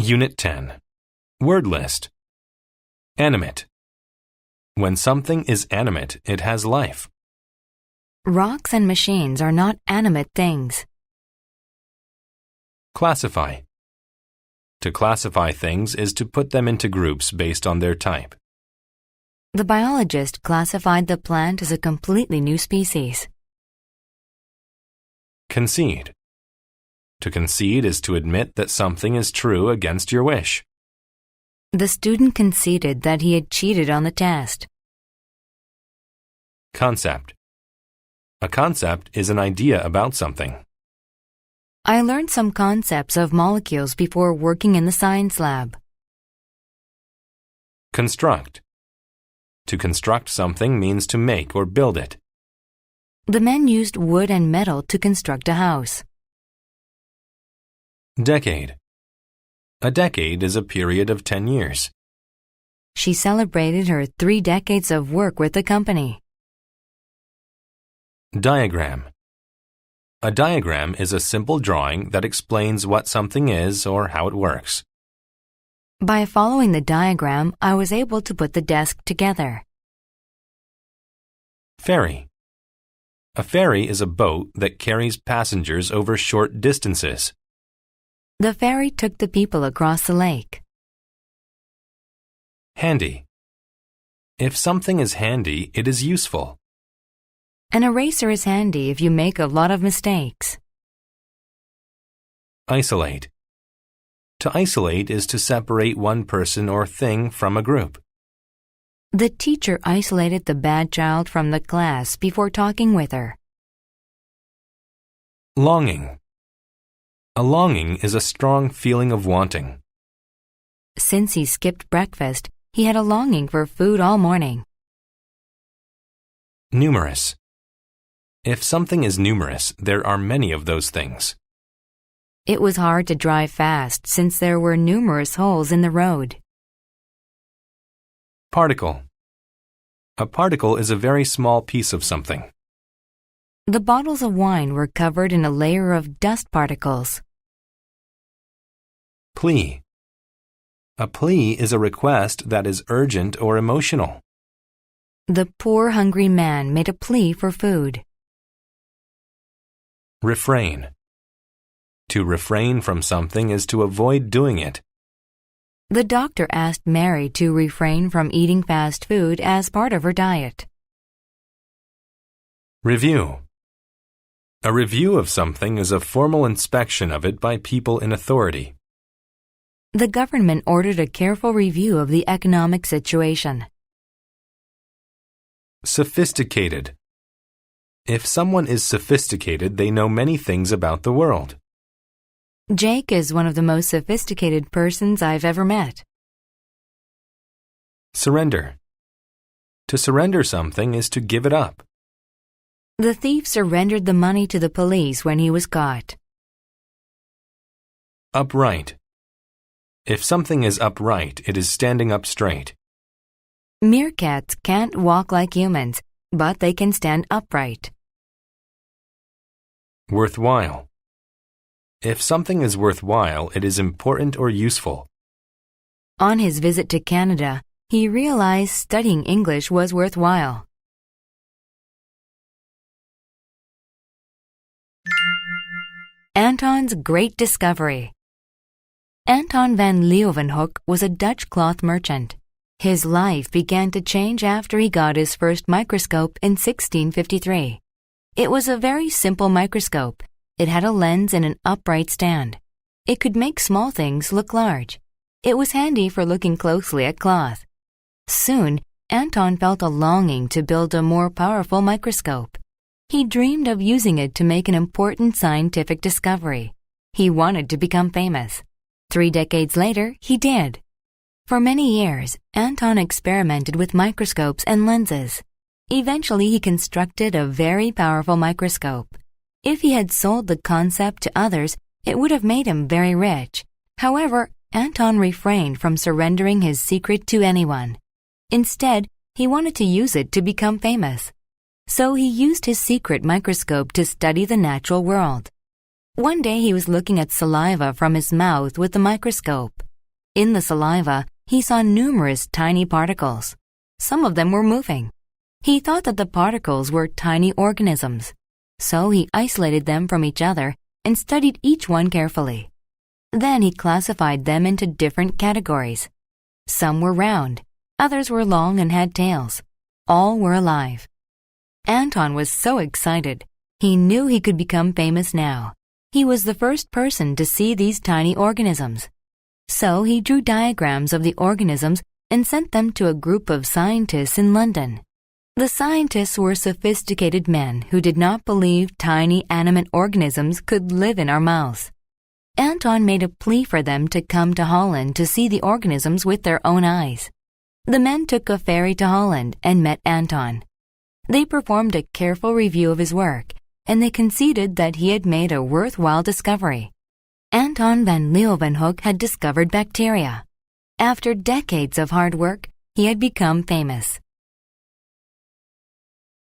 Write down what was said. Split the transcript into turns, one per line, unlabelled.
Unit 10. Word list. Animate. When something is animate, it has life.
Rocks and machines are not animate things.
Classify. To classify things is to put them into groups based on their type.
The biologist classified the plant as a completely new species.
Concede. To concede is to admit that something is true against your wish.
The student conceded that he had cheated on the test.
Concept. A concept is an idea about something.
I learned some concepts of molecules before working in the science lab.
Construct. To construct something means to make or build it.
The men used wood and metal to construct a house.
Decade. A decade is a period of 10 years.
She celebrated her 3 decades of work with the company.
Diagram. A diagram is a simple drawing that explains what something is or how it works.
By following the diagram, I was able to put the desk together.
Ferry. A ferry is a boat that carries passengers over short distances.
The ferry took the people across the lake.
Handy. If something is handy, it is useful.
An eraser is handy if you make a lot of mistakes.
Isolate. To isolate is to separate one person or thing from a group.
The teacher isolated the bad child from the class before talking with her.
Longing. A longing is a strong feeling of wanting.
Since he skipped breakfast, he had a longing for food all morning.
Numerous. If something is numerous, there are many of those things.
It was hard to drive fast since there were numerous holes in the road.
Particle. A particle is a very small piece of something.
The bottles of wine were covered in a layer of dust particles.
Plea. A plea is a request that is urgent or emotional.
The poor hungry man made a plea for food.
Refrain. To refrain from something is to avoid doing it.
The doctor asked Mary to refrain from eating fast food as part of her diet.
Review. A review of something is a formal inspection of it by people in authority.
The government ordered a careful review of the economic situation.
Sophisticated. If someone is sophisticated, they know many things about the world.
Jake is one of the most sophisticated persons I've ever met.
Surrender. To surrender something is to give it up.
The thief surrendered the money to the police when he was caught.
Upright. If something is upright, it is standing up straight.
Meerkats can't walk like humans, but they can stand upright.
Worthwhile. If something is worthwhile, it is important or useful.
On his visit to Canada, he realized studying English was worthwhile. Anton's Great Discovery. Anton van Leeuwenhoek was a Dutch cloth merchant. His life began to change after he got his first microscope in 1653. It was a very simple microscope. It had a lens and an upright stand. It could make small things look large. It was handy for looking closely at cloth. Soon, Anton felt a longing to build a more powerful microscope. He dreamed of using it to make an important scientific discovery. He wanted to become famous. 3 decades later, he did. For many years, Anton experimented with microscopes and lenses. Eventually, he constructed a very powerful microscope. If he had sold the concept to others, it would have made him very rich. However, Anton refrained from surrendering his secret to anyone. Instead, he wanted to use it to become famous. So he used his secret microscope to study the natural world. One day he was looking at saliva from his mouth with the microscope. In the saliva, he saw numerous tiny particles. Some of them were moving. He thought that the particles were tiny organisms, so he isolated them from each other and studied each one carefully. Then he classified them into different categories. Some were round, others were long and had tails. All were alive. Anton was so excited. He knew he could become famous now. He was the first person to see these tiny organisms. So he drew diagrams of the organisms and sent them to a group of scientists in London. The scientists were sophisticated men who did not believe tiny animate organisms could live in our mouths. Anton made a plea for them to come to Holland to see the organisms with their own eyes. The men took a ferry to Holland and met Anton. They performed a careful review of his work, and they conceded that he had made a worthwhile discovery. Anton van Leeuwenhoek had discovered bacteria. After decades of hard work, he had become famous.